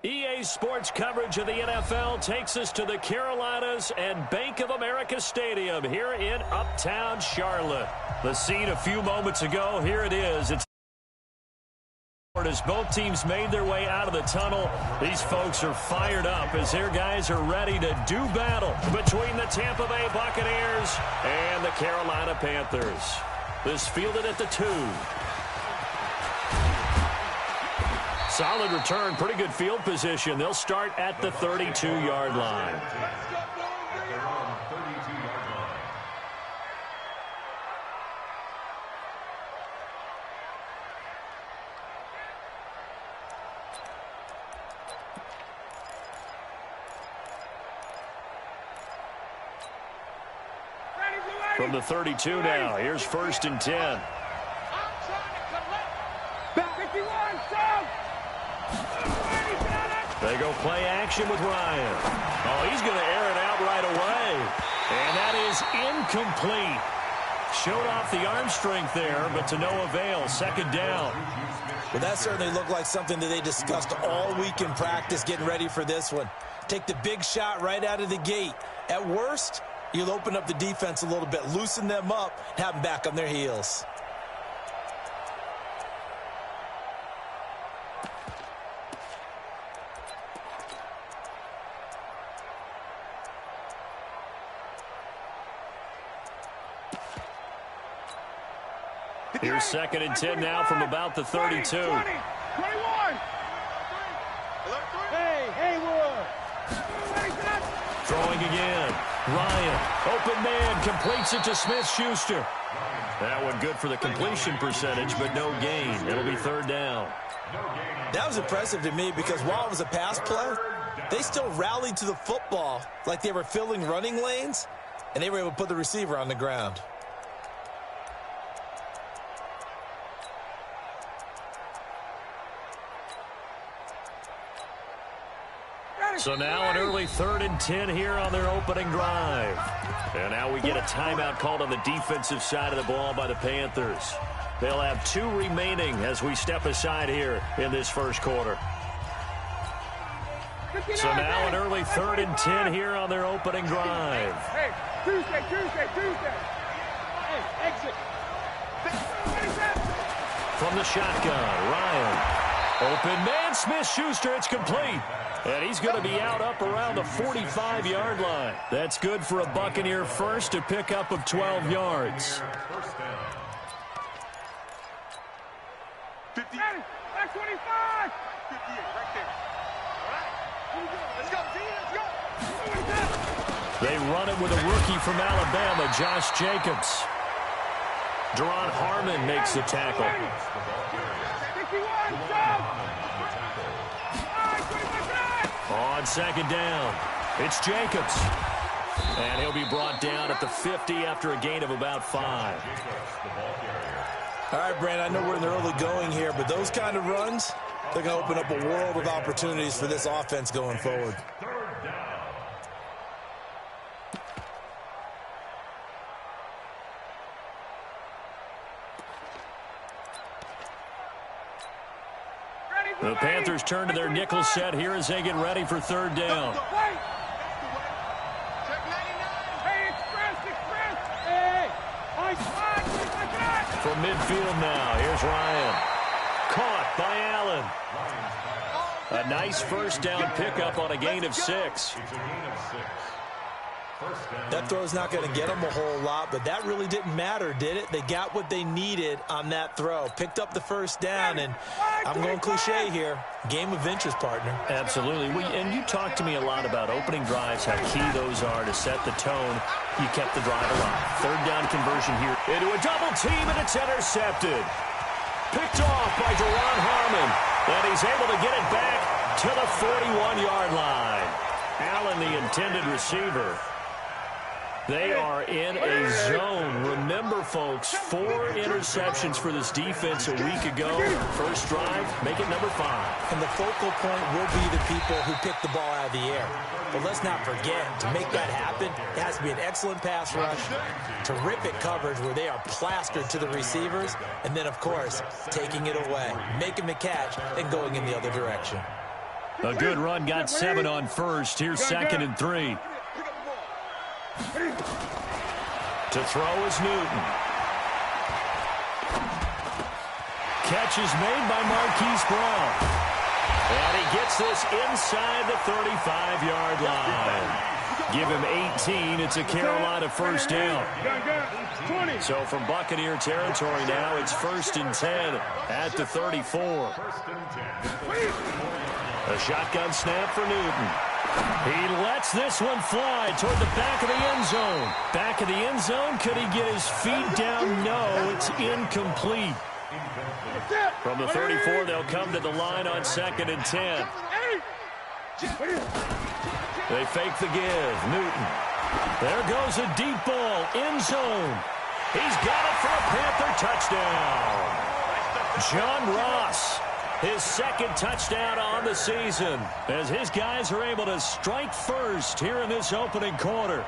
EA Sports coverage of the NFL takes us to the Carolinas and Bank of America Stadium here in Uptown Charlotte. The scene a few moments ago, here it is. It's as both teams made their way out of the tunnel. These folks are fired up as their guys are ready to do battle between the Tampa Bay Buccaneers and the Carolina Panthers. This fielded at the 2. Solid return, pretty good field position. They'll start at the 32-yard line. From the 32 now, here's 1st and 10. They go play action with Ryan. Oh, he's going to air it out right away. And that is incomplete. Showed off the arm strength there, but to no avail. 2nd down. Well, that certainly looked like something that they discussed all week in practice, getting ready for this one. Take the big shot right out of the gate. At worst, you'll open up the defense a little bit, loosen them up, and have them back on their heels. Here's 2nd and 10 now from about the 32. 21. Hey, Haywood. Throwing again. Ryan, open man, completes it to Smith-Schuster. That one good for the completion percentage, but no gain. It'll be 3rd down. That was impressive to me because while it was a pass play, they still rallied to the football like they were filling running lanes, and they were able to put the receiver on the ground. So now an early 3rd and 10 here on their opening drive. And now we get a timeout called on the defensive side of the ball by the Panthers. They'll have 2 remaining as we step aside here in this first quarter. So now an early 3rd and 10 here on their opening drive. Hey, Tuesday. Hey, exit. From the shotgun, Ryan. Open man, Smith-Schuster, it's complete. And he's going to be out up around the 45-yard line. That's good for a Buccaneer first, a pickup of 12 yards. 50. Back 25. 58, right there. All right. Let's go. They run it with a rookie from Alabama, Josh Jacobs. Deron Harmon makes the tackle. 51, jump. On 2nd down, it's Jacobs. And he'll be brought down at the 50 after a gain of about 5. All right, Brandon, I know we're in the early going here, but those kind of runs, they're going to open up a world of opportunities for this offense going forward. The Panthers turn to their nickel set here as they get ready for 3rd down. From midfield now, here's Ryan. Caught by Allen. A nice 1st down pickup on a gain of 6. That throw's not going to get them a whole lot, but that really didn't matter, did it? They got what they needed on that throw. Picked up the 1st down, and I'm going cliche here. Game of inches, partner. Absolutely. And you talked to me a lot about opening drives, how key those are to set the tone. You kept the drive alive. 3rd down conversion here into a double team, and it's intercepted. Picked off by Deron Harmon, and he's able to get it back to the 41-yard line. Allen, the intended receiver. They are in a zone. Remember, folks, 4 interceptions for this defense a week ago. First drive, make it number 5. And the focal point will be the people who pick the ball out of the air. But let's not forget, to make that happen, it has to be an excellent pass rush, terrific coverage where they are plastered to the receivers, and then, of course, taking it away, making the catch, and going in the other direction. A good run, got 7 on first. Here's 2nd and 3. To throw is Newton. Catch is made by Marquise Brown. And he gets this inside the 35-yard line. Give him 18. It's a Carolina first down. So from Buccaneer territory now, it's 1st and 10 at the 34. A shotgun snap for Newton. He lets this one fly toward the back of the end zone. Back of the end zone. Could he get his feet down? No, it's incomplete. From the 34, they'll come to the line on 2nd and 10. They fake the give. Newton. There goes a deep ball. End zone. He's got it for a Panther touchdown. John Ross, his 2nd touchdown on the season, as his guys are able to strike first here in this opening quarter.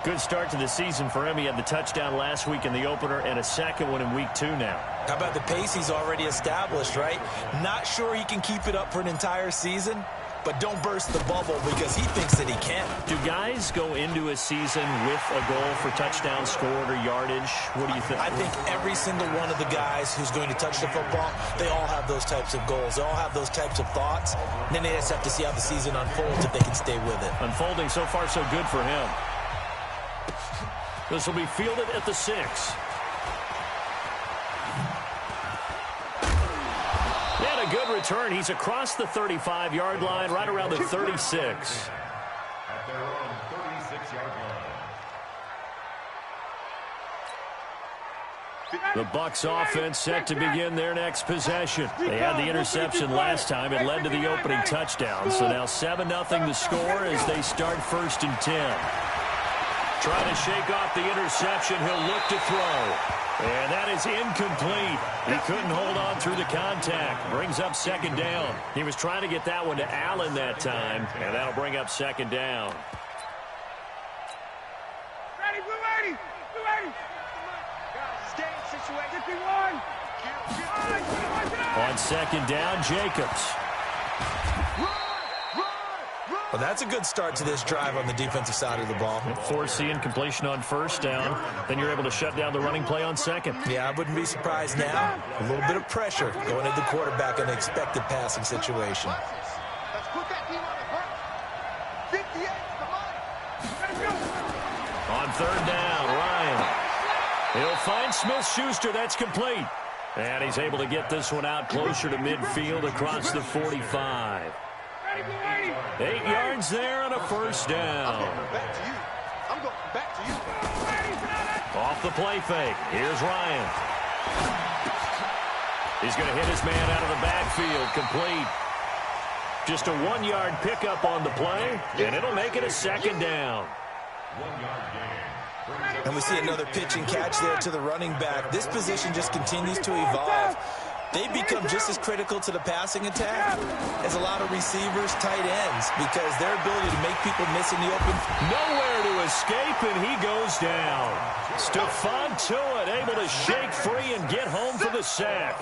Good start to the season for him. He had the touchdown last week in the opener and a 2nd one in week 2 now. How about the pace he's already established, right? Not sure he can keep it up for an entire season, but don't burst the bubble because he thinks that he can. Do guys go into a season with a goal for touchdown scored or yardage? What do you think? I think every single one of the guys who's going to touch the football, they all have those types of goals. They all have those types of thoughts. And then they just have to see how the season unfolds if they can stay with it. Unfolding so far so good for him. This will be fielded at the 6. And a good return. He's across the 35-yard line, right around the 36. At their own 36-yard line. The Bucs offense set to begin their next possession. They had the interception last time. It led to the opening touchdown. So now 7-0 the score as they start 1st and 10. Trying to shake off the interception. He'll look to throw. And that is incomplete. He couldn't hold on through the contact. Brings up 2nd down. He was trying to get that one to Allen that time, and that'll bring up 2nd down. Ready, blue lady! Blue lady! Guys, it's game situation. 51! On 2nd down, Jacobs. Well, that's a good start to this drive on the defensive side of the ball. Forcing completion on 1st down. Then you're able to shut down the running play on 2nd. Yeah, I wouldn't be surprised now. A little bit of pressure going at the quarterback in an expected passing situation. Let's put that team on the front. 58, come on. On 3rd down, Ryan. He'll find Smith-Schuster. That's complete. And he's able to get this one out closer to midfield across the 45. 8 yards there and a 1st down. I'm going back to you. Off the play fake. Here's Ryan. He's going to hit his man out of the backfield. Complete. Just a 1-yard pickup on the play, and it'll make it a 2nd down. 1-yard gain. And we see another pitch and catch there to the running back. This position just continues to evolve. They become just as critical to the passing attack as a lot of receivers, tight ends, because their ability to make people miss in the open. Nowhere to escape, and he goes down. Stephon Tuitt able to shake free and get home for the sack.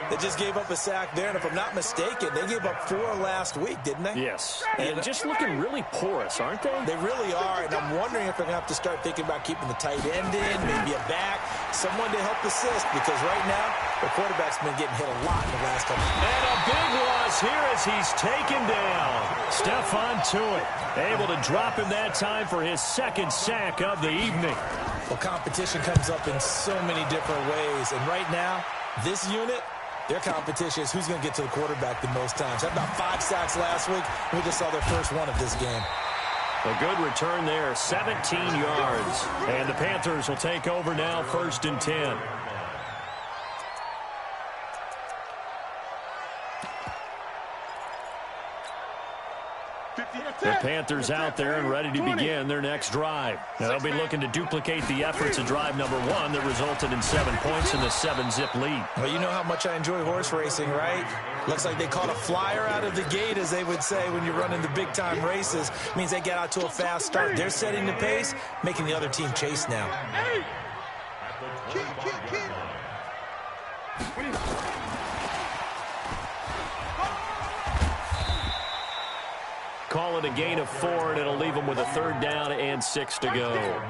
They just gave up a sack there, and if I'm not mistaken, they gave up 4 last week, didn't they? Yes, and just looking really porous, aren't they? They really are, and I'm wondering if they're going to have to start thinking about keeping the tight end in, maybe a back, someone to help assist, because right now, the quarterback's been getting hit a lot in the last couple of years. And a big loss here as he's taken down. Stephon Tuitt able to drop him that time for his 2nd sack of the evening. Well, competition comes up in so many different ways, and right now, this unit, their competition is who's going to get to the quarterback the most times. Had about 5 sacks last week. We just saw their first one of this game. A good return there, 17 yards. And the Panthers will take over now, 1st and 10. The Panthers out there and ready to begin their next drive. Now, they'll be looking to duplicate the efforts of drive number 1 that resulted in 7 points in the 7-zip lead. Well, you know how much I enjoy horse racing, right? Looks like they caught a flyer out of the gate, as they would say when you're running the big-time races. Means they get out to a fast start. They're setting the pace, making the other team chase now. call it a gain of 4, and it'll leave them with a 3rd down and 6 to go.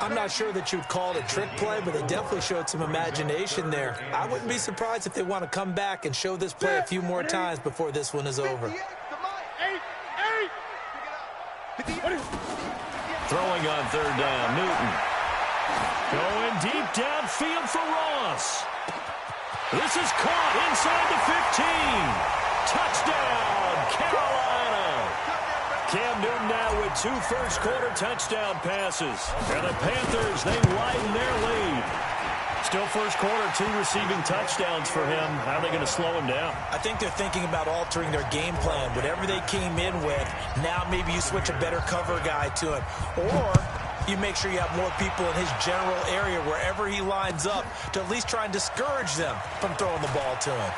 I'm not sure that you'd call it a trick play, but they definitely showed some imagination there. I wouldn't be surprised if they want to come back and show this play a few more times before this one is over. Throwing on 3rd down, Newton. Going deep downfield for Ross. This is caught inside the 15. Touchdown, Carolina. Cam Newton now with 2 first-quarter touchdown passes. And the Panthers, they widen their lead. Still first quarter, 2 receiving touchdowns for him. How are they going to slow him down? I think they're thinking about altering their game plan. Whatever they came in with, now maybe you switch a better cover guy to him. Or you make sure you have more people in his general area wherever he lines up to at least try and discourage them from throwing the ball to him.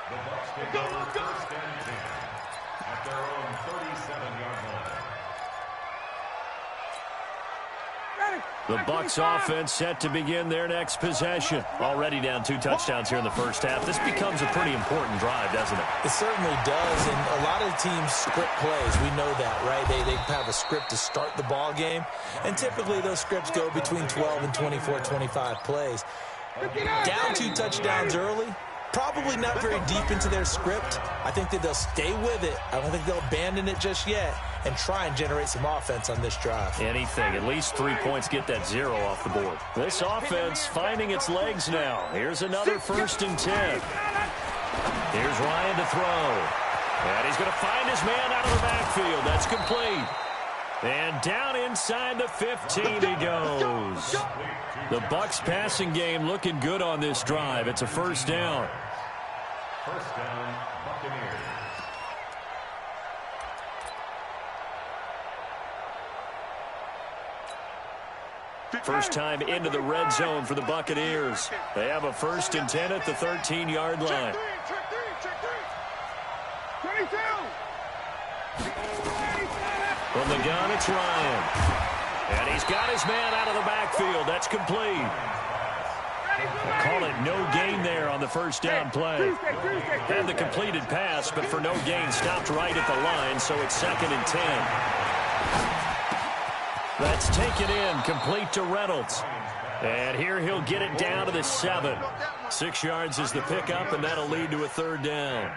The Bucs take over 1st and 10 at their own 37-yard line. The Bucs offense set to begin their next possession. Already down 2 touchdowns here in the first half. This becomes a pretty important drive, doesn't it? It certainly does, and a lot of teams script plays. We know that, right? They have a script to start the ball game, and typically those scripts go between 12 and 24, 25 plays. Down 2 touchdowns early, probably not very deep into their script. I think that they'll stay with it. I don't think they'll abandon it just yet and try and generate some offense on this drive. Anything. At least 3 points, get that 0 off the board. This offense finding its legs now. Here's another 1st and 10. Here's Ryan to throw. And he's going to find his man out of the backfield. That's complete. And down inside the 15 he goes. The Bucs passing game looking good on this drive. It's a 1st down. 1st down, Buccaneers. First time into the red zone for the Buccaneers. They have a 1st and 10 at the 13-yard line. From the gun, it's Ryan. And he's got his man out of the backfield. That's complete. Call it no gain there on the 1st down play. Had the completed pass, but for no gain, stopped right at the line, so it's 2nd and 10. That's taken in, complete to Reynolds. And here he'll get it down to the 7. 6 yards is the pickup, and that'll lead to a 3rd down.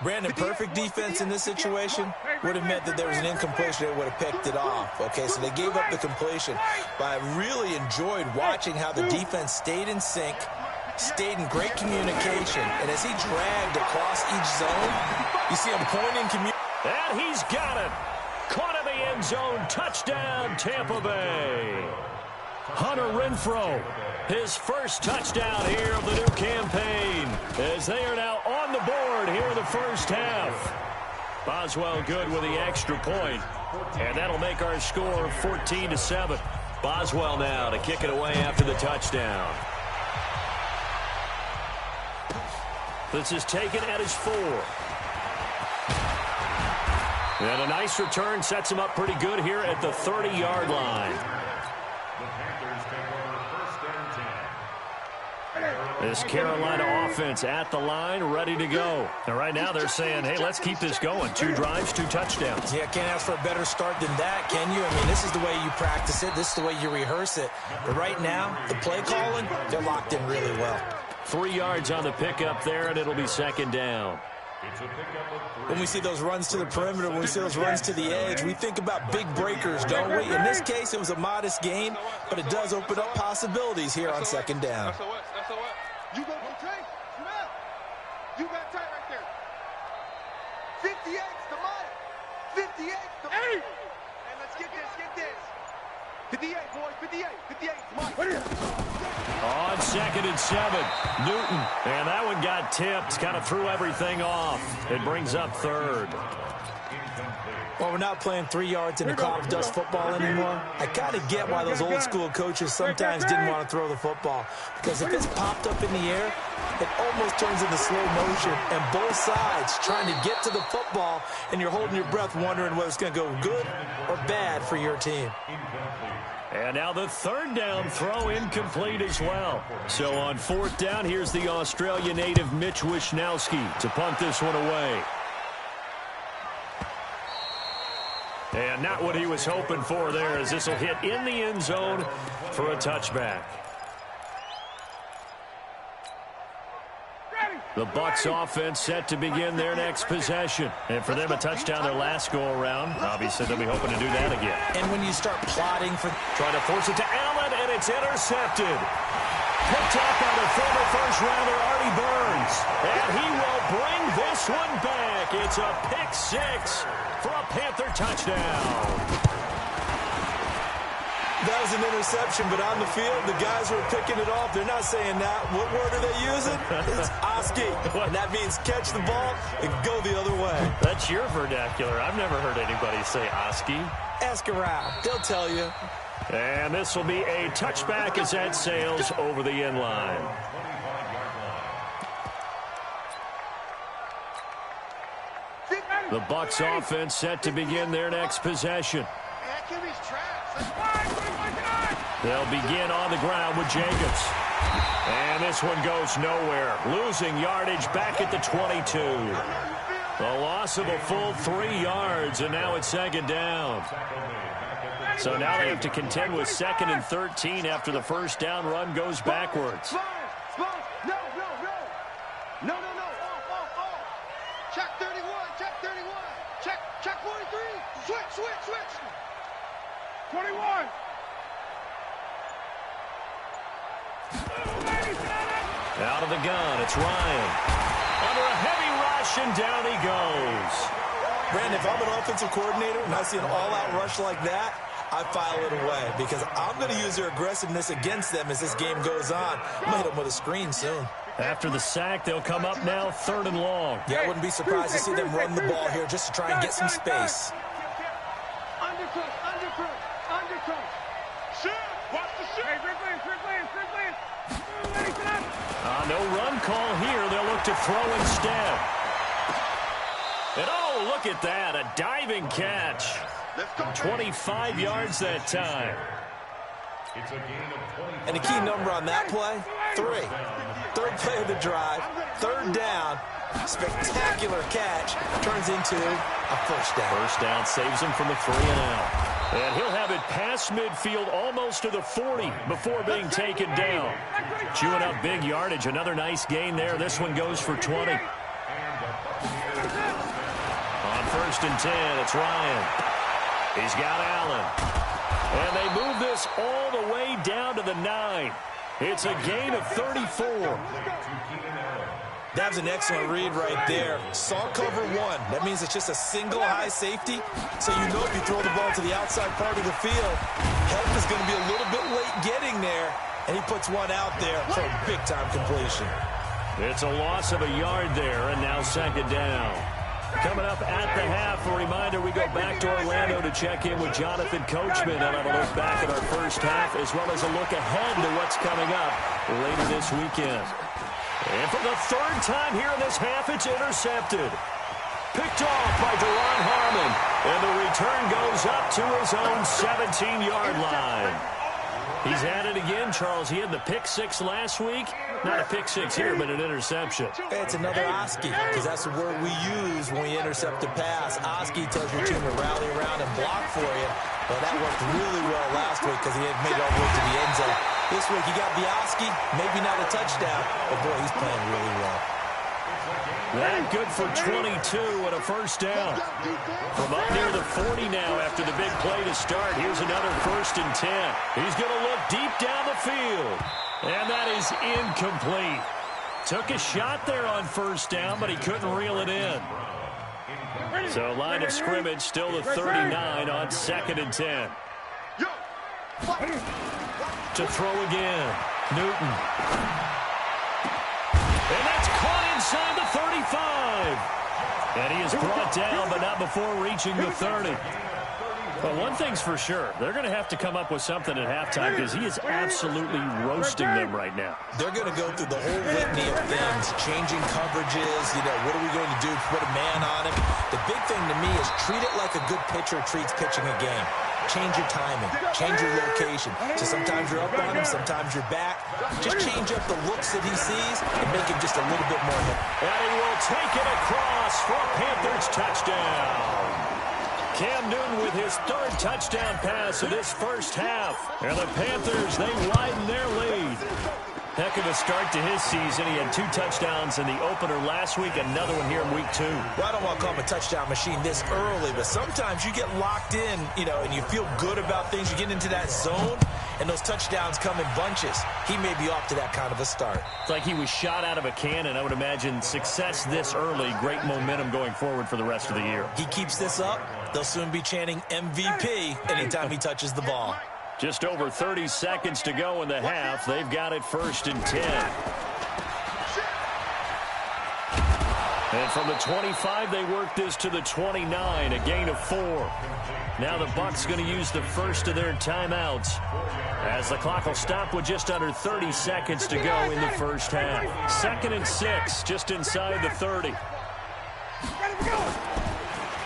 Brandon, perfect defense in this situation would have meant that there was an incompletion that would have picked it off. Okay, so they gave up the completion. But I really enjoyed watching how the defense stayed in sync, stayed in great communication. And as he dragged across each zone, you see him pointing communication. And he's got it. Caught in the end zone. Touchdown, Tampa Bay. Hunter Renfrow, his first touchdown here of the new campaign, as they are now on the board here in the first half. Boswell good with the extra point, and that'll make our score 14-7. Boswell now to kick it away after the touchdown. This is taken at his 4. And a nice return sets him up pretty good here at the 30-yard line. This Carolina offense at the line, ready to go. And right now they're saying, hey, let's keep this going. 2 drives, 2 touchdowns. Yeah, can't ask for a better start than that, can you? I mean, this is the way you practice it. This is the way you rehearse it. But right now, the play calling, they're locked in really well. 3 yards on the pickup there, and it'll be 2nd down. When we see those runs to the perimeter, when we see those runs to the edge, we think about big breakers, don't we? In this case, it was a modest gain, but it does open up possibilities here on 2nd down. You go Trey. Smell. You got tight right there. 58's the money. 58's the money. And let's get this. 58, boys. 58. 58's the money. On 2nd and 7, Newton. And that one got tipped. Kind of threw everything off. It brings up 3rd. Well, we're not playing 3 yards in the cloud of dust football anymore. I kind of get why those old school coaches sometimes didn't want to throw the football. Because if it's popped up in the air, it almost turns into slow motion. And both sides trying to get to the football, and you're holding your breath wondering whether it's going to go good or bad for your team. And now the third down throw incomplete as well. So on fourth down, here's the Australia native Mitch Wishnowski to punt this one away. And not what he was hoping for there, as this will hit in the end zone for a touchback. The Bucs offense set to begin their next possession. And for them, a touchdown their last go-around. Obviously, they'll be hoping to do that again. And when you start plotting for... Trying to force it to Allen, and it's intercepted. Picked up by the former first-rounder Artie Burns. And he will bring this one back. It's a pick six for a Panther touchdown. That was an interception, but on the field, the guys who are picking it off, they're not saying that. What word are they using? It's Oski. And that means catch the ball and go the other way. That's your vernacular. I've never heard anybody say Oski. Ask around. They'll tell you. And this will be a touchback as that sails over the end line. The Bucs offense set to begin their next possession. They'll begin on the ground with Jacobs. And this one goes nowhere. Losing yardage back at the 22. A loss of a full 3 yards, and now it's second down. So now they have to contend with 2nd and 13 after the first down run goes backwards. No. Check 31. Check 43. Switch. 21. Out of the gun, it's Ryan. Under a heavy rush, and down he goes. Brandon, if I'm an offensive coordinator and I see an all-out rush like that, I file it away because I'm going to use their aggressiveness against them as this game goes on. I'm going to hit them with a screen soon. After the sack, they'll come up now 3rd and long. Yeah, I wouldn't be surprised to see them run the ball here just to try and get some space. Undercook. Shoot. Watch the shoot. Hey, quick lane. No run call here. They'll look to throw instead. And oh, look at that. A diving catch. 25 yards that time. And the key number on that play, 3. Third play of the drive, 3rd down, spectacular catch, turns into a first down. First down saves him from a 3 and out. And he'll have it past midfield almost to the 40 before being taken down. Chewing up big yardage. Another nice gain there. This one goes for 20. On 1st and 10, it's Ryan. He's got Allen. And they move this all the way down to the 9. It's a gain of 34. That was an excellent read right there. Saw cover 1. That means it's just a single high safety. So you know if you throw the ball to the outside part of the field, help is going to be a little bit late getting there. And he puts one out there for a big-time completion. It's a loss of a yard there, and now 2nd down. Coming up at the half, a reminder, we go back to Orlando to check in with Jonathan Coachman and have a look back at our first half, as well as a look ahead to what's coming up later this weekend. And for the 3rd time here in this half, it's intercepted. Picked off by Deron Harmon, and the return goes up to his own 17-yard line. He's had it again, Charles. He had the pick 6 last week. Not a pick 6 here, but an interception. It's another Oski, because that's the word we use when we intercept a pass. Oski tells your team to rally around and block for you. Well, that worked really well last week because he had made it all the way to the end zone. This week he got the Oski, maybe not a touchdown, but boy, he's playing really well. That good for 22 and a first down. From up near the 40 now after the big play to start. Here's another 1st and 10. He's going to look deep down the field. And that is incomplete. Took a shot there on 1st down, but he couldn't reel it in. So line of scrimmage still the 39 on 2nd and 10. To throw again. Newton. And that's caught inside the 35. And he is brought down, but not before reaching the 30. But one thing's for sure, they're going to have to come up with something at halftime because he is absolutely roasting them right now. They're going to go through the whole litany of things, changing coverages, what are we going to do, put a man on him. The big thing to me is treat it like a good pitcher treats pitching a game. change your timing, change your location. So sometimes you're up on him, sometimes you're back. Just change up the looks that he sees and make him just a little bit more. And he will take it across for a Panthers touchdown. Cam Newton with his third touchdown pass of this first half. And the Panthers, they widen their lead. Heck of a start to his season. He had 2 touchdowns in the opener last week, another one here in week 2. Well, I don't want to call him a touchdown machine this early, but sometimes you get locked in, and you feel good about things. You get into that zone, and those touchdowns come in bunches. He may be off to that kind of a start. It's like he was shot out of a cannon. I would imagine success this early, great momentum going forward for the rest of the year. He keeps this up, they'll soon be chanting MVP anytime he touches the ball. Just over 30 seconds to go in the half. They've got it 1st and 10. And from the 25, they work this to the 29, a gain of 4. Now the Bucs going to use the first of their timeouts as the clock will stop with just under 30 seconds to go in the first half. 2nd and 6, just inside the 30.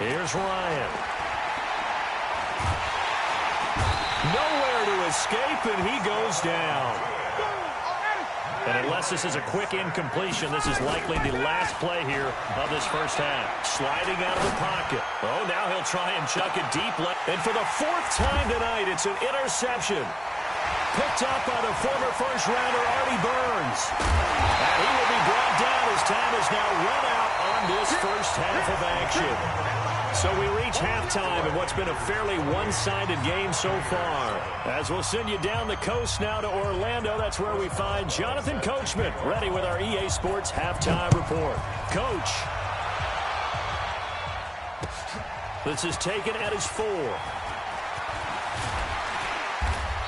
Here's Ryan. Nowhere to escape, and he goes down. And unless this is a quick incompletion, this is likely the last play here of this first half. Sliding out of the pocket. Oh, now he'll try and chuck it deep left. And for the 4th time tonight, it's an interception. Picked up by the former first-rounder Artie Burns. And he will be brought down as time is now run out on this first half of action. So we reach halftime in what's been a fairly one-sided game so far. As we'll send you down the coast now to Orlando, that's where we find Jonathan Coachman ready with our EA Sports Halftime Report. Coach, this is taken at his 4.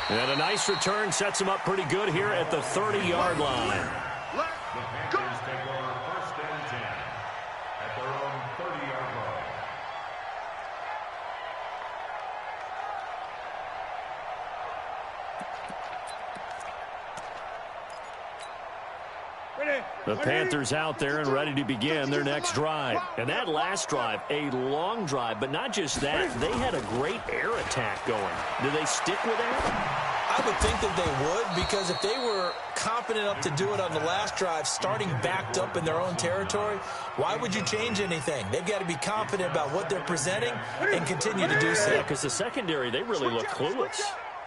And a nice return sets him up pretty good here at the 30-yard line. The Panthers out there and ready to begin their next drive. And that last drive, a long drive, but not just that. They had a great air attack going. Do they stick with that? I would think that they would, because if they were confident enough to do it on the last drive, starting backed up in their own territory, why would you change anything? They've got to be confident about what they're presenting and continue to do so. Yeah, because the secondary, they really look clueless.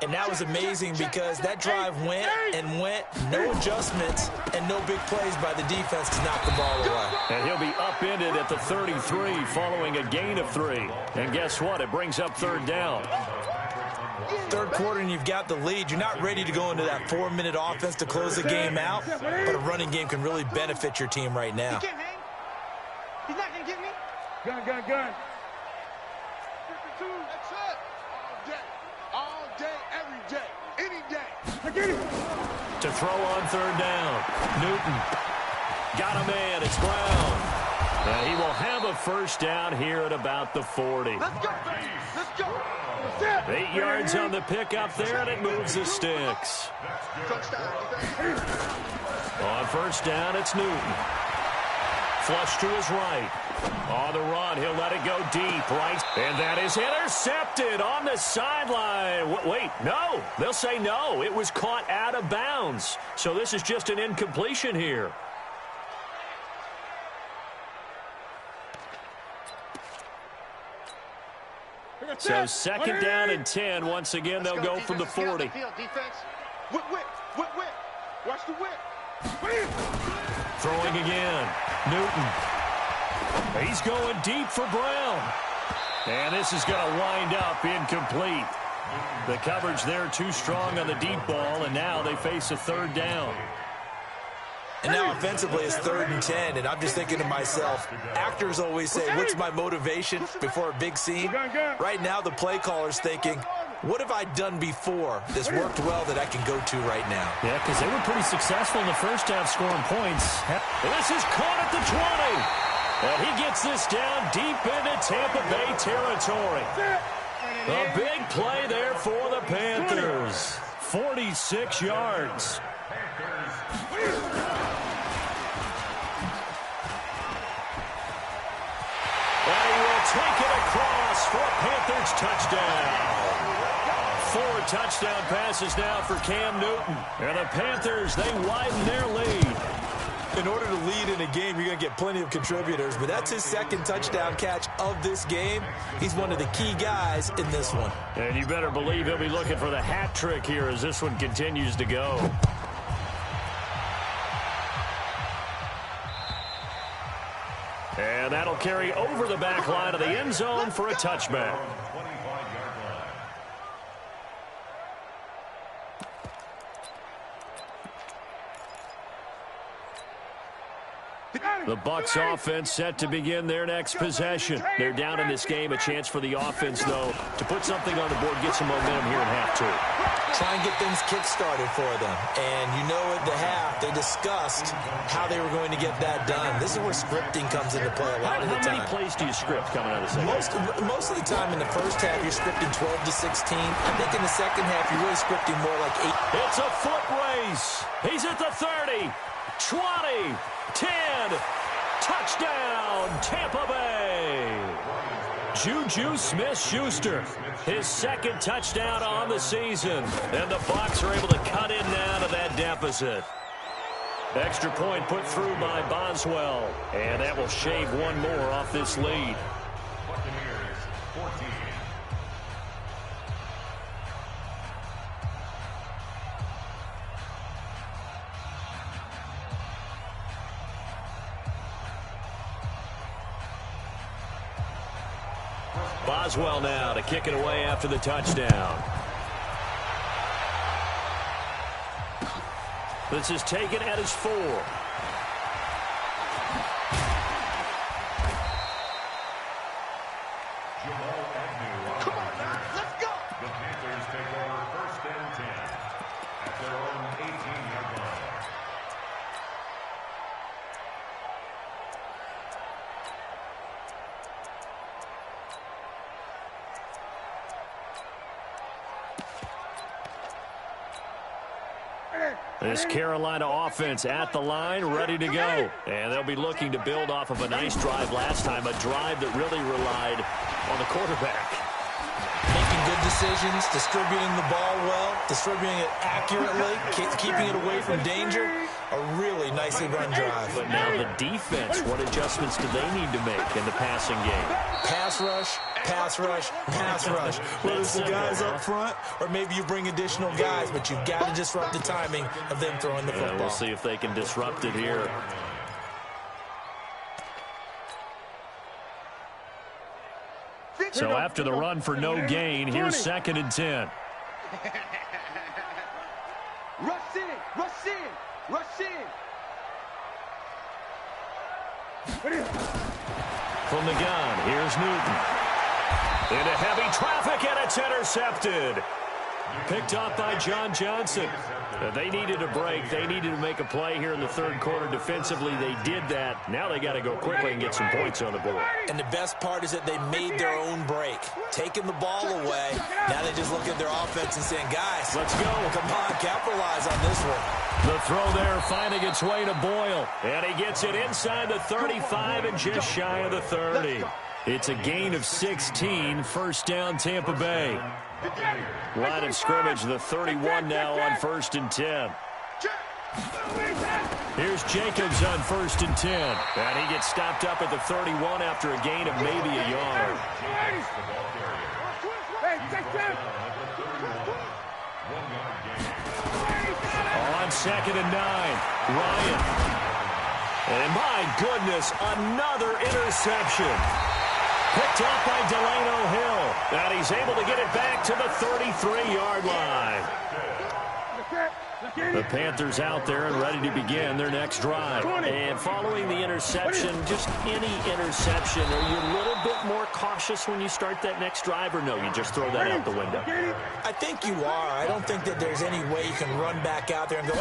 And that was amazing because that drive went and went, no adjustments, and no big plays by the defense to knock the ball away. And he'll be upended at the 33 following a gain of 3. And guess what? It brings up 3rd down. 3rd quarter and you've got the lead. You're not ready to go into that 4-minute offense to close the game out, but a running game can really benefit your team right now. He can't hang. He's not going to get me. Gun. 52. That's it. All day, every day, any day. To throw on 3rd down. Newton. Got a man. It's Brown. And he will have a first down here at about the 40. Let's go, baby. Let's go. 8 yards on the pickup there, and it moves the sticks. On 1st down, it's Newton. Flush to his right. On the run, he'll let it go deep, right? And that is intercepted on the sideline. Wait, no. They'll say no. It was caught out of bounds. So this is just an incompletion here. So 2nd down and 10. Once again, they'll go from the 40. Defense. Whip. Watch the whip. Throwing again. Newton. He's going deep for Brown. And this is going to wind up incomplete. The coverage there too strong on the deep ball, and now they face a 3rd down. And now offensively it's 3rd and 10, and I'm just thinking to myself, actors always say, what's my motivation before a big scene? Right now the play caller's thinking, what have I done before this worked well that I can go to right now? Yeah, because they were pretty successful in the first half scoring points. And this is caught at the 20. And he gets this down deep into Tampa Bay territory. A big play there for the Panthers. 46 yards. And he will take it across for a Panthers touchdown. 4 touchdown passes now for Cam Newton. And the Panthers, they widen their lead. In order to lead in a game, you're going to get plenty of contributors, but that's his second touchdown catch of this game. He's one of the key guys in this one. And you better believe he'll be looking for the hat trick here as this one continues to go. And that'll carry over the back line of the end zone for a touchback. The Bucs offense set to begin their next possession. They're down in this game. A chance for the offense, though, to put something on the board, get some momentum here in half 2. Try and get things kick-started for them. And you know at the half, they discussed how they were going to get that done. This is where scripting comes into play a lot of the time. How many plays do you script coming out of the second? Most of the time in the first half, you're scripting 12 to 16. I think in the second half, you're really scripting more like 8. It's a foot race. He's at the 30, 20, 10. Touchdown, Tampa Bay. Juju Smith-Schuster, his second touchdown on the season. And the Bucs are able to cut in now to that deficit. Extra point put through by Boswell. And that will shave one more off this lead. Buccaneers, 14. Boswell now to kick it away after the touchdown. This is taken at his 4. Come on, now, let's go. The Panthers take over 1st and 10 at their own 18-yard line. This Carolina offense at the line, ready to go. And they'll be looking to build off of a nice drive last time, a drive that really relied on the quarterback. Making good decisions, distributing the ball well, distributing it accurately, keeping it away from danger. A really nicely run drive. But now the defense, what adjustments do they need to make in the passing game? Pass rush, pass rush, pass rush. Whether it's the guys up front or maybe you bring additional guys, but you've got to disrupt the timing of them throwing the football. We'll see if they can disrupt it here. So after the run for no gain, here's 2nd and 10. Rush in, rush in, rush in. From the gun, here's Newton. Into heavy traffic, and it's intercepted. Picked off by John Johnson. They needed a break. They needed to make a play here in the 3rd quarter. Defensively, they did that. Now they got to go quickly and get some points on the board. And the best part is that they made their own break. Taking the ball away. Now they just look at their offense and saying, guys, let's go. Come on, capitalize on this one. The throw there finding its way to Boyle. And he gets it inside the 35 and just shy of the 30. It's a gain of 16, 1st down Tampa Bay. Line of scrimmage, the 31 now on 1st and 10. Here's Jacobs on 1st and 10. And he gets stopped up at the 31 after a gain of maybe a yard. On 2nd and 9, Ryan. And my goodness, another interception. Picked off by Delano Hill. And he's able to get it back to the 33-yard line. The Panthers out there and ready to begin their next drive. And following the interception, just any interception, are you a little bit more cautious when you start that next drive, or no, you just throw that out the window? I think you are. I don't think that there's any way you can run back out there and go,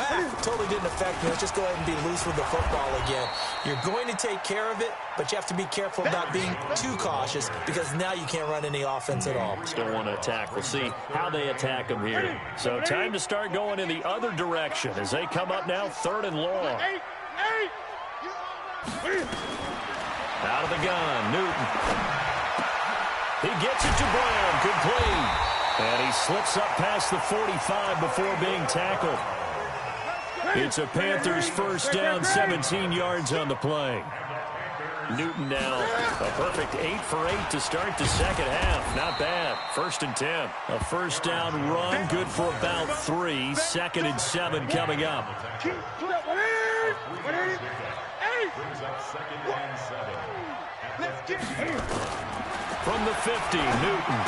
totally didn't affect me. Let's just go ahead and be loose with the football again. You're going to take care of it, but you have to be careful about being too cautious because now you can't run any offense at all. Still want to attack. We'll see how they attack them here. So time to start going in the other direction as they come up now 3rd and long. Out of the gun, Newton. He gets it to Brown, complete. And he slips up past the 45 before being tackled. It's a Panthers first down, 17 yards on the play. Newton now a perfect 8 for 8 to start the second half. Not bad. 1st and 10. A first down run, good for about 3. 2nd and 7 coming up. From the 50, Newton.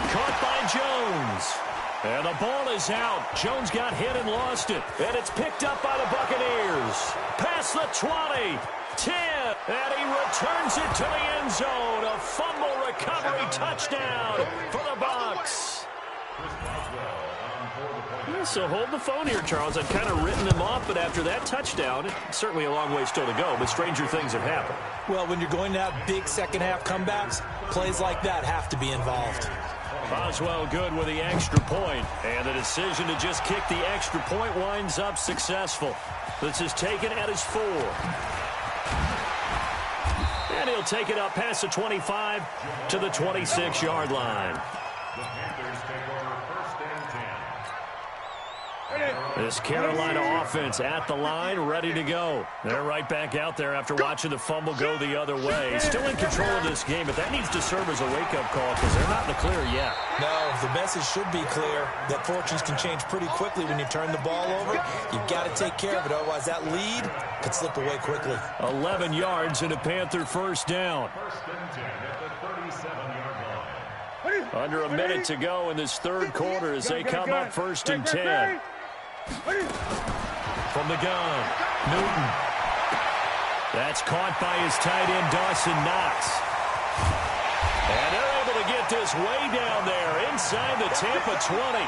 Caught by Jones. And the ball is out. Jones got hit and lost it. And it's picked up by the Buccaneers. Past the 20. 10, and he returns it to the end zone. A fumble recovery touchdown for the Bucs. Yeah, so hold the phone here, Charles. I'd kind of written him off, but after that touchdown, it's certainly a long way still to go, but stranger things have happened. Well, when you're going to have big second-half comebacks, plays like that have to be involved. Boswell good with the extra point, and the decision to just kick the extra point winds up successful. This is taken at his 4. And he'll take it up past the 25 to the 26-yard line. The Panthers take over 1st and 10. This Carolina offense at the line, ready to go. They're right back out there after watching the fumble go the other way. Still in control of this game, but that needs to serve as a wake-up call because they're not in the clear yet. No, the message should be clear that fortunes can change pretty quickly when you turn the ball over. You've got to take care of it, otherwise that lead could slip away quickly. 11 yards and a Panther first down. 1st and 10 at the 37-yard line. Under a minute to go in this third quarter as they come up 1st and 10. From the gun, Newton. That's caught by his tight end, Dawson Knox. And they're able to get this way down there inside the Tampa 20.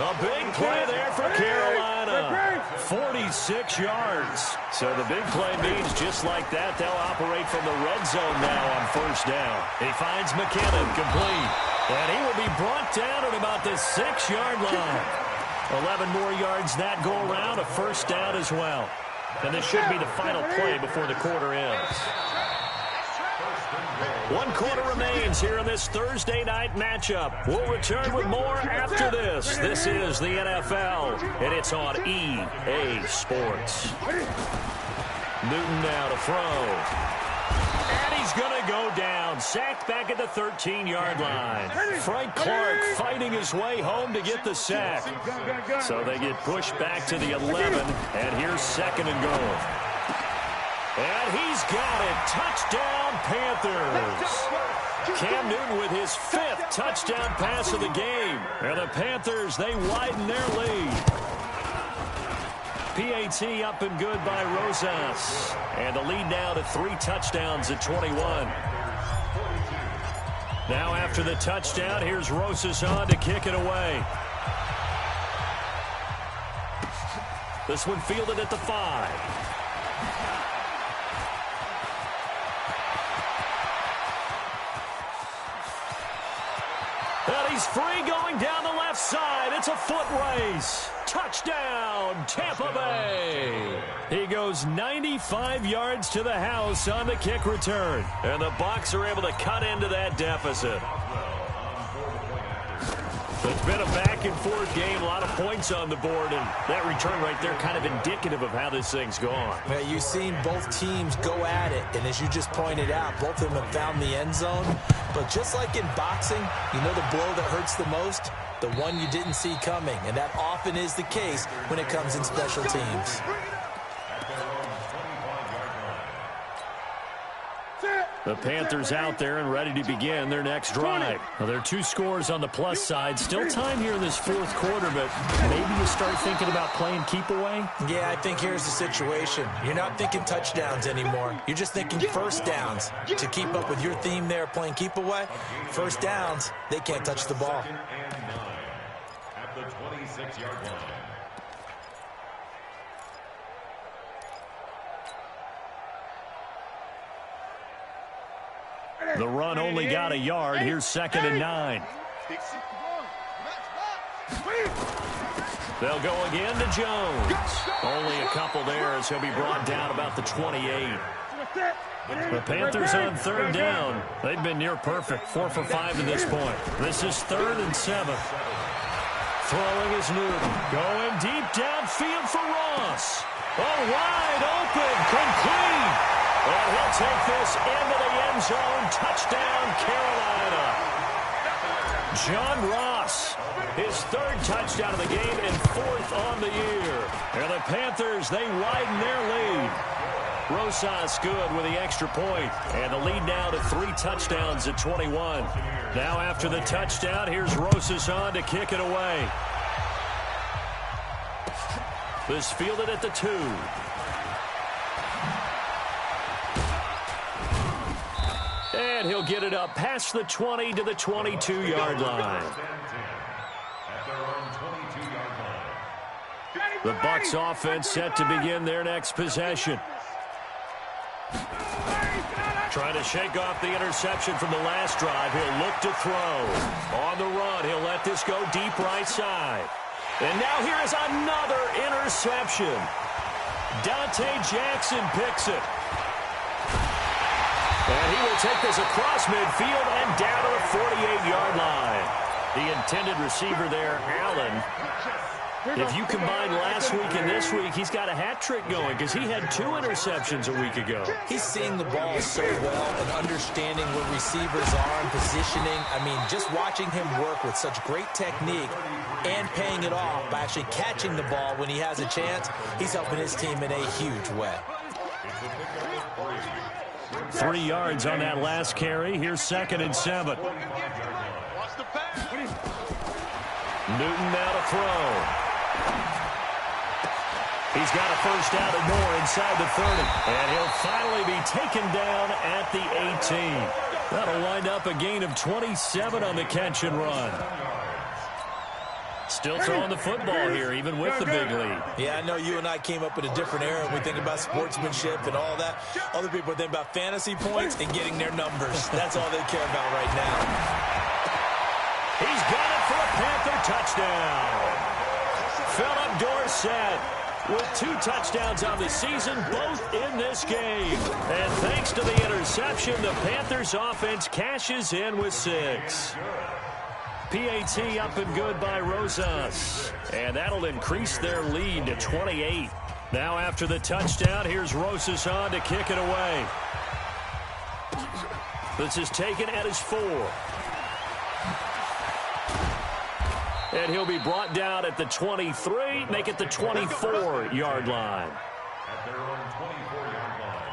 A big play there for Carolina. 46 yards. So the big play means just like that, they'll operate from the red zone now on 1st down. He finds McKinnon complete. And he will be brought down at about the 6-yard line. 11 more yards that go around, a first down as well. And this should be the final play before the quarter ends. 1 quarter remains here in this Thursday night matchup. We'll return with more after this. This is the NFL, and it's on EA Sports. Newton now to throw. And he's going to go down. Sacked back at the 13-yard line. Frank Clark fighting his way home to get the sack. So they get pushed back to the 11, and here's 2nd and goal. And he's got it. Touchdown, Panthers. Cam Newton with his 5th touchdown pass of the game. And the Panthers, they widen their lead. PAT up and good by Rosas. And the lead now to 3 touchdowns at 21. Now after the touchdown, here's Rosas on to kick it away. This one fielded at the 5. And he's free going down the left side. It's a foot race. Touchdown, Tampa Bay. He goes 95 yards to the house on the kick return. And the Bucs are able to cut into that deficit. It's been a back-and-forth game, a lot of points on the board, and that return right there kind of indicative of how this thing's gone. Yeah, you've seen both teams go at it, and as you just pointed out, both of them have found the end zone. But just like in boxing, you know the blow that hurts the most? The one you didn't see coming, and that often is the case when it comes in special teams. The Panthers out there and ready to begin their next drive. Well, there are 2 scores on the plus side. Still time here in this 4th quarter, but maybe you start thinking about playing keep away? Yeah, I think here's the situation. You're not thinking touchdowns anymore. You're just thinking first downs. To keep up with your theme there, playing keep away, first downs, they can't touch the ball. 2nd and 9 at the 26-yard line. The run only got a yard. Here's 2nd and 9. They'll go again to Jones. Only a couple there as he'll be brought down about the 28. The Panthers on third down. They've been near perfect, 4 for 5 to this point. This is 3rd and 7. Throwing is Newton. Going deep downfield for Ross. Oh, wide open, complete. And he'll take this into the end zone. Touchdown, Carolina. John Ross, his 3rd touchdown of the game and 4th on the year. And the Panthers, they widen their lead. Rosas good with the extra point. And the lead now to 3 touchdowns at 21. Now after the touchdown, here's Rosas on to kick it away. This fielded at the 2. And he'll get it up past the 20 to the 22-yard line. The Bucs offense set to begin their next possession. Trying to shake off the interception from the last drive. He'll look to throw. On the run, he'll let this go deep right side. And now here is another interception. Dante Jackson picks it. And he will take this across midfield and down to the 48-yard line. The intended receiver there, Allen. If you combine last week and this week, he's got a hat trick going because he had 2 interceptions a week ago. He's seeing the ball so well and understanding where receivers are and positioning. I mean, just watching him work with such great technique and paying it off by actually catching the ball when he has a chance, he's helping his team in a huge way. 3 yards on that last carry. Here's 2nd and 7. Newton now to throw. He's got a first down and more inside the 30. And he'll finally be taken down at the 18. That'll wind up a gain of 27 on the catch and run. Still throwing the football here, even with the big lead. Yeah, I know you and I came up in a different era when we think about sportsmanship and all that. Other people think about fantasy points and getting their numbers. That's all they care about right now. He's got it for a Panther touchdown. Philip Dorsett with 2 touchdowns on the season, both in this game. And thanks to the interception, the Panthers offense cashes in with 6. PAT up and good by Rosas. And that'll increase their lead to 28. Now after the touchdown, here's Rosas on to kick it away. This is taken at his 4. And he'll be brought down at the 23, make it the 24-yard line. At their own 24-yard line.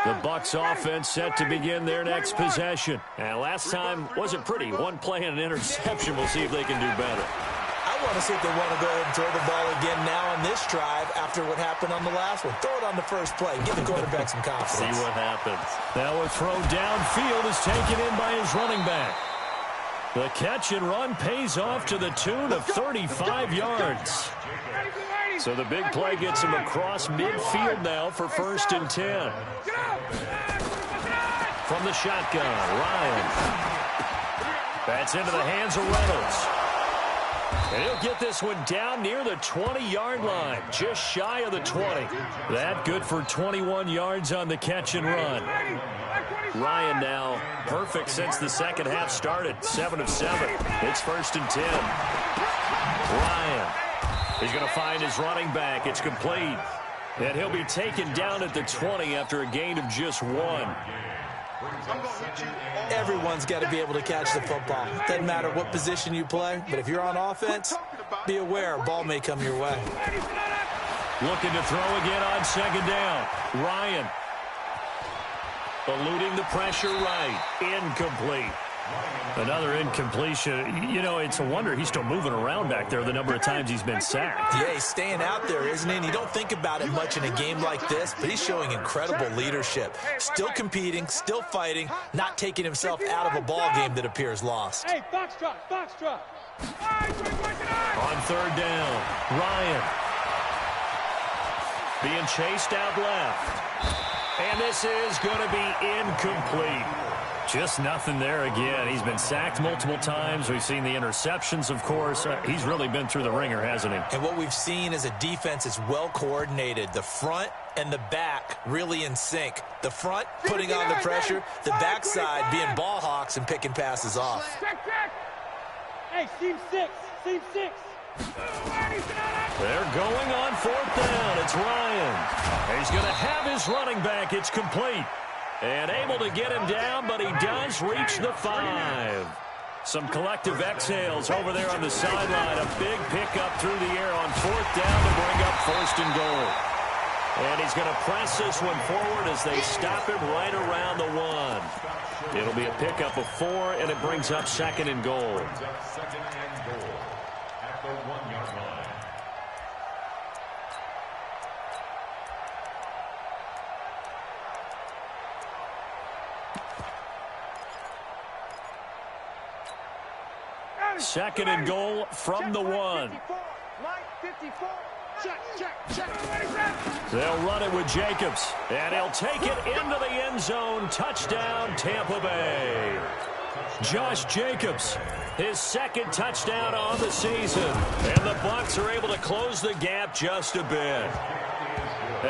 The Bucs offense set to begin their next possession. And last time wasn't pretty. 1 play and an interception. We'll see if they can do better. I want to see if they want to go ahead and throw the ball again now on this drive after what happened on the last one. Throw it on the first play. Give the quarterback some confidence. See what happens. Now a throw downfield is taken in by his running back. The catch and run pays off to the tune of 35 yards. So the big play gets him across midfield now for 1st and 10. From the shotgun, Ryan. That's into the hands of Reynolds. And he'll get this one down near the 20-yard line, just shy of the 20. That good for 21 yards on the catch and run. Ryan now perfect since the second half started, 7 of 7. It's 1st and 10. Ryan. He's going to find his running back. It's complete. And he'll be taken down at the 20 after a gain of just 1. Everyone's got to be able to catch the football. Doesn't matter what position you play, but if you're on offense, be aware a ball may come your way. Looking to throw again on 2nd down. Ryan. Eluding the pressure right. Incomplete. Another incompletion. You know, it's a wonder he's still moving around back there the number of times he's been sacked. Yeah, he's staying out there, isn't he? And you don't think about it much in a game like this, but he's showing incredible leadership. Still competing, still fighting, not taking himself out of a ball game that appears lost. Hey, box drop, box drop. On 3rd down, Ryan. Being chased out left. And this is going to be incomplete. Just nothing there again. He's been sacked multiple times. We've seen the interceptions, of course. He's really been through the ringer, hasn't he? And what we've seen is a defense that's well coordinated. The front and the back really in sync. The front putting on the pressure, the backside being ball hawks and picking passes off. Check. Hey, seam 6. They're going on 4th down. It's Ryan. He's going to have his running back. It's complete. And able to get him down, but he does reach the 5. Some collective exhales over there on the sideline. A big pickup through the air on 4th down to bring up 1st and goal. And he's going to press this one forward as they stop him right around the 1. It'll be a pickup of 4, and it brings up 2nd and goal. Second and goal at the 1-yard line. Second and goal from the 1. They'll run it with Jacobs, and he'll take it into the end zone. Touchdown, Tampa Bay. Josh Jacobs, his 2nd touchdown on the season, and the Bucs are able to close the gap just a bit.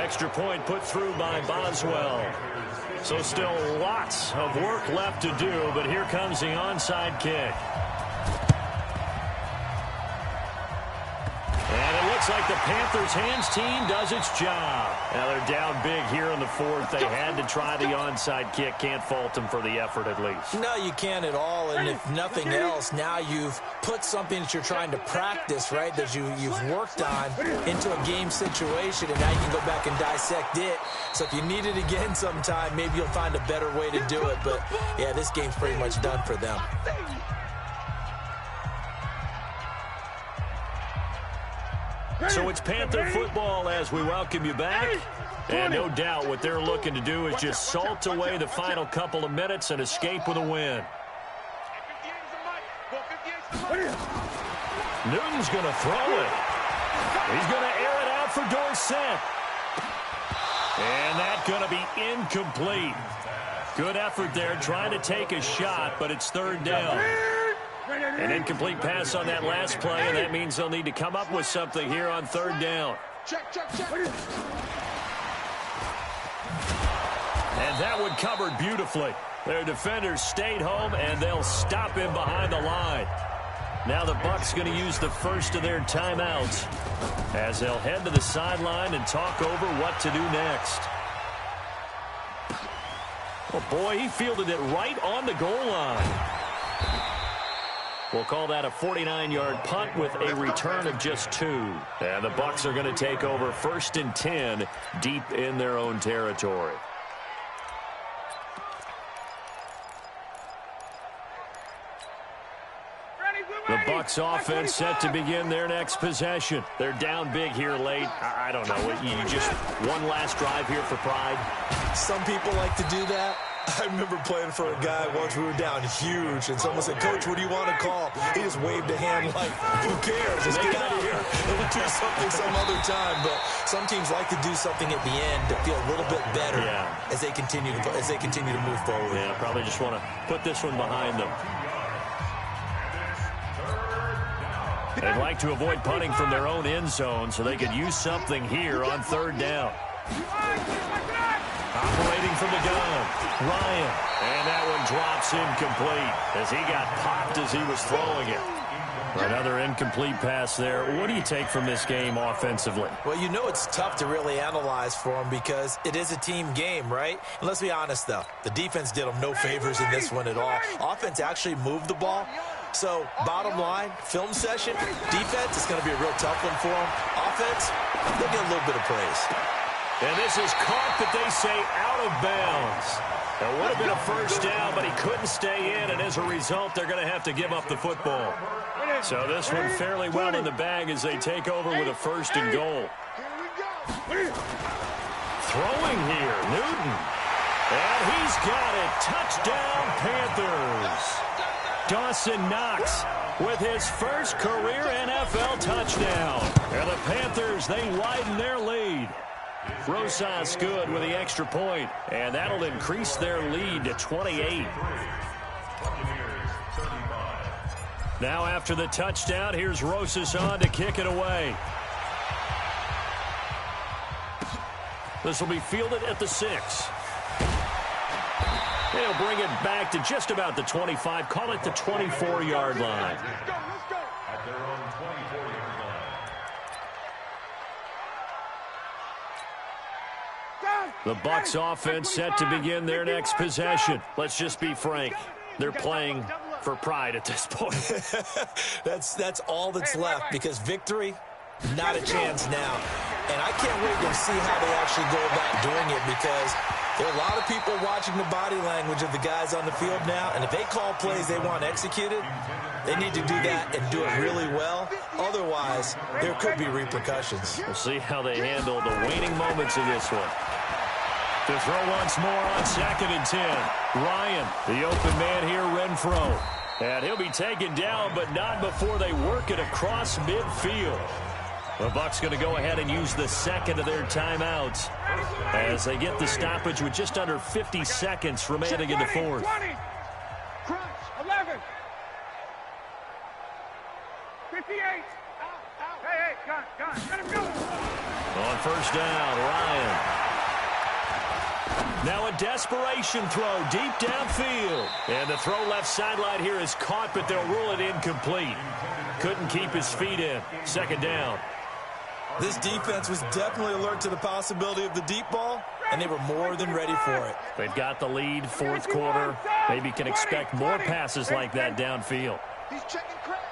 Extra point put through by Boswell. So still lots of work left to do, but here comes the onside kick. And it looks like the Panthers' hands team does its job. Now they're down big here in the 4th. They had to try the onside kick. Can't fault them for the effort at least. No, you can't at all. And if nothing else, now you've put something that you're trying to practice, right, that you've worked on into a game situation, and now you can go back and dissect it. So if you need it again sometime, maybe you'll find a better way to do it. But, yeah, this game's pretty much done for them. So it's Panther football as we welcome you back. And no doubt what they're looking to do is just salt away the final couple of minutes and escape with a win. Newton's going to throw it. He's going to air it out for Dorsett. And that's going to be incomplete. Good effort there trying to take a shot, but it's 3rd down. An incomplete pass on that last play, and that means they'll need to come up with something here on 3rd down. And that one covered beautifully. Their defenders stayed home, and they'll stop him behind the line. Now the Bucs going to use the first of their timeouts as they'll head to the sideline and talk over what to do next. Oh, boy, he fielded it right on the goal line. We'll call that a 49-yard punt with a return of just 2. And the Bucs are going to take over 1st and 10 deep in their own territory. The Bucs offense set to begin their next possession. They're down big here late. I don't know. You just one last drive here for pride? Some people like to do that. I remember playing for a guy once. We were down huge, and someone said, "Coach, what do you want to call?" He just waved a hand like, "Who cares? Let's get out of here and we'll do something some other time." But some teams like to do something at the end to feel a little bit better as they continue to move forward. Yeah, probably just want to put this one behind them. They'd like to avoid punting from their own end zone, so they could use something here on 3rd down. Operating from the gun, Ryan. And that one drops incomplete as he got popped as he was throwing it. Another incomplete pass there. What do you take from this game offensively? Well, you know it's tough to really analyze for them because it is a team game, right? And let's be honest, though. The defense did them no favors in this one at all. Offense actually moved the ball. So, bottom line, film session, defense is going to be a real tough one for them. Offense, they'll get a little bit of praise. And this is caught, but they say out of bounds. It would have been a 1st down, but he couldn't stay in, and as a result, they're going to have to give up the football. So this one fairly well in the bag as they take over with a 1st and goal. Throwing here, Newton. And he's got it. Touchdown, Panthers. Dawson Knox with his first career NFL touchdown. And the Panthers, they widen their lead. Rosas good with the extra point, and that'll increase their lead to 28. Now after the touchdown, here's Rosas on to kick it away. This will be fielded at the 6. They'll bring it back to just about the 25. Call it the 24-yard line. Let's go, let's go. At their own 24-yard line. The Bucs offense set to begin their next possession. Let's just be frank. They're playing for pride at this point. That's all that's left, because victory, not a chance now. And I can't wait to see how they actually go about doing it, because there are a lot of people watching the body language of the guys on the field now, and if they call plays they want executed, they need to do that and do it really well. Otherwise, there could be repercussions. We'll see how they handle the waning moments of this one. To throw once more on 2nd and 10. Ryan, the open man here, Renfro. And he'll be taken down, but not before they work it across midfield. The Bucs going to go ahead and use the second of their timeouts as they get the stoppage with just under 50 seconds remaining in the fourth. 20, crunch, 11, 58. Hey, gun, let him go. On first down, Ryan. Now a desperation throw deep downfield. And the throw left sideline here is caught, but they'll rule it incomplete. Couldn't keep his feet in. 2nd down. This defense was definitely alert to the possibility of the deep ball, and they were more than ready for it. They've got the lead, 4th quarter. Maybe can expect more passes like that downfield. He's checking crap.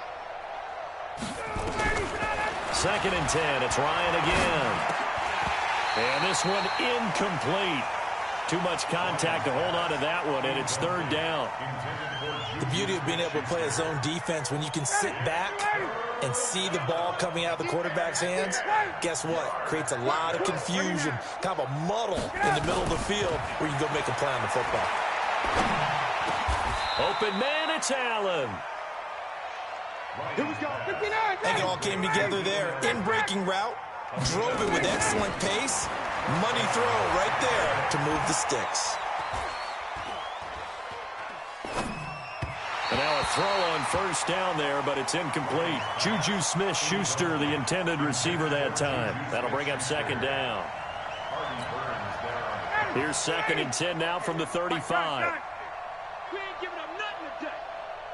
2nd and 10. It's Ryan again. And this one incomplete. Too much contact to hold on to that one, and it's 3rd down. The beauty of being able to play a zone defense, when you can sit back and see the ball coming out of the quarterback's hands, guess what? Creates a lot of confusion, kind of a muddle in the middle of the field where you can go make a play on the football. Open man, it's Allen. Here we go. 59. I think it all came together there. In-breaking route, drove it with excellent pace. Money throw right there to move the sticks. And now a throw on first down there, but it's incomplete. Juju Smith-Schuster, the intended receiver that time. That'll bring up 2nd down. Here's 2nd and 10 now from the 35. We ain't giving up nothing today.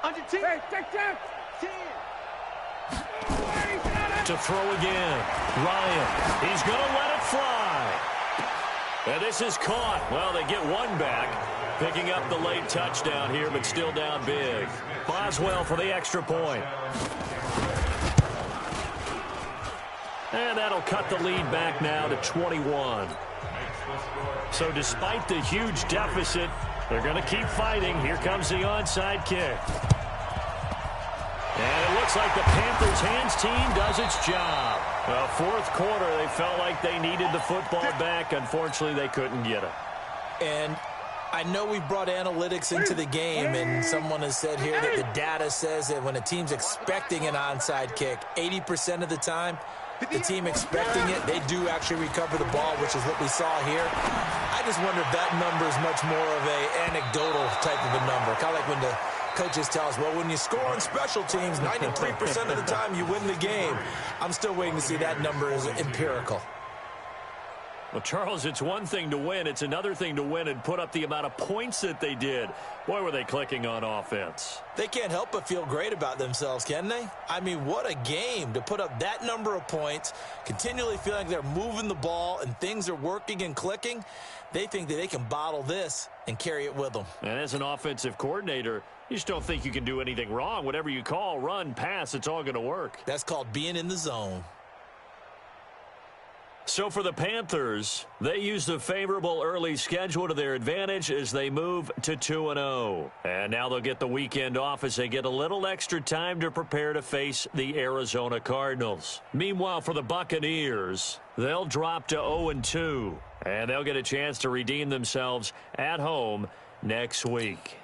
Under 10. Hey, take 10. 10. To throw again. Ryan, he's going to let it fly. And this is caught. Well, they get one back, picking up the late touchdown here, but still down big. Boswell for the extra point. And that'll cut the lead back now to 21. So despite the huge deficit, they're going to keep fighting. Here comes the onside kick. And it looks like the Panthers' hands team does its job. Well, 4th quarter, they felt like they needed the football back. Unfortunately, they couldn't get it. And I know we've brought analytics into the game, and someone has said here that the data says that when a team's expecting an onside kick, 80% of the time, the team expecting it, they do actually recover the ball, which is what we saw here. I just wonder if that number is much more of an anecdotal type of a number. Kind of like when the coaches tell us, well, when you score on special teams, 93% of the time you win the game. I'm still waiting to see that number is empirical. Well, Charles, it's one thing to win. It's another thing to win and put up the amount of points that they did. Boy, were they clicking on offense. They can't help but feel great about themselves, can they? I mean, what a game to put up that number of points, continually feeling they're moving the ball and things are working and clicking. They think that they can bottle this and carry it with them. And as an offensive coordinator, you just don't think you can do anything wrong. Whatever you call, run, pass, it's all going to work. That's called being in the zone. So for the Panthers, they use the favorable early schedule to their advantage as they move to 2-0. And now they'll get the weekend off as they get a little extra time to prepare to face the Arizona Cardinals. Meanwhile, for the Buccaneers, they'll drop to 0-2. And they'll get a chance to redeem themselves at home next week.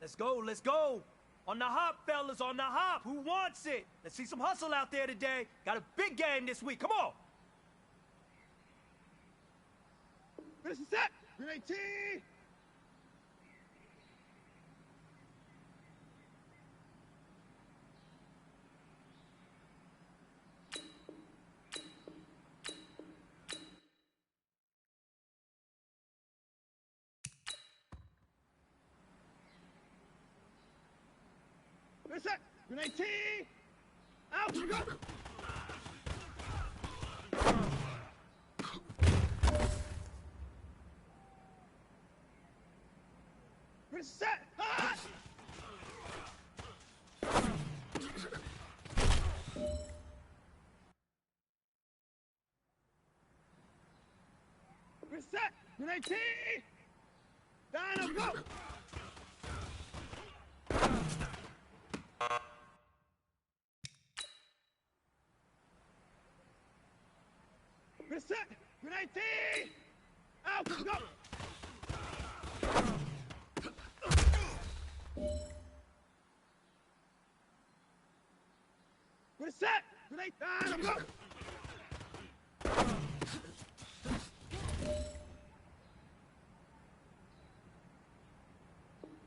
Let's go, let's go. On the hop, fellas, on the hop. Who wants it? Let's see some hustle out there today. Got a big game this week. Come on. Finish the set. Grenade T. Finish set. Grenade T. Out. Here we go. Set! Ah! Reset! Grenade T! Down, go! Reset! Grenade T! Out, go! Reset! Grenade down, go!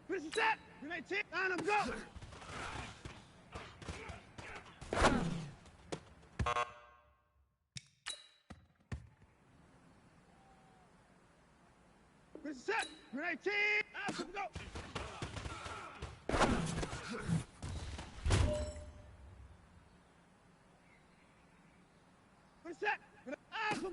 Reset! Grenade T! Down, go! Reset! Grenade T! Out, go! Reset! Out, go!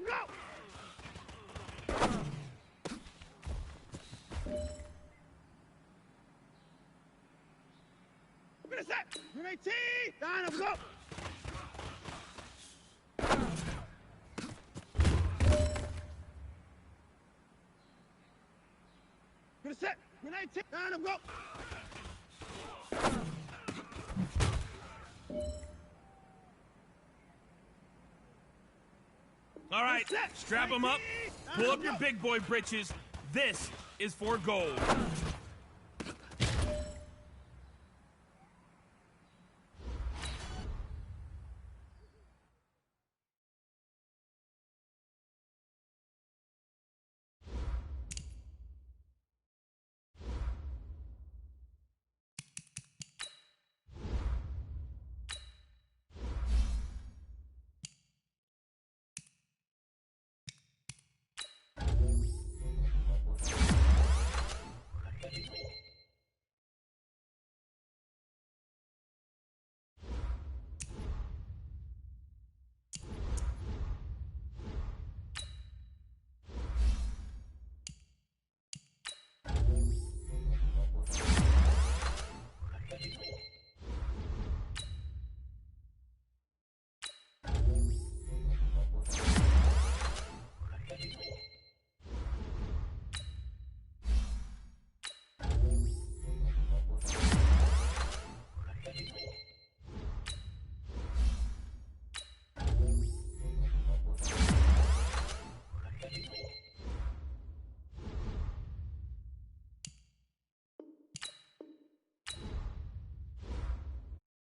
Reset! Grenade T! Down, go! Reset! Grenade T! Down, go! All right, strap them up, pull up your big boy britches. This is for gold.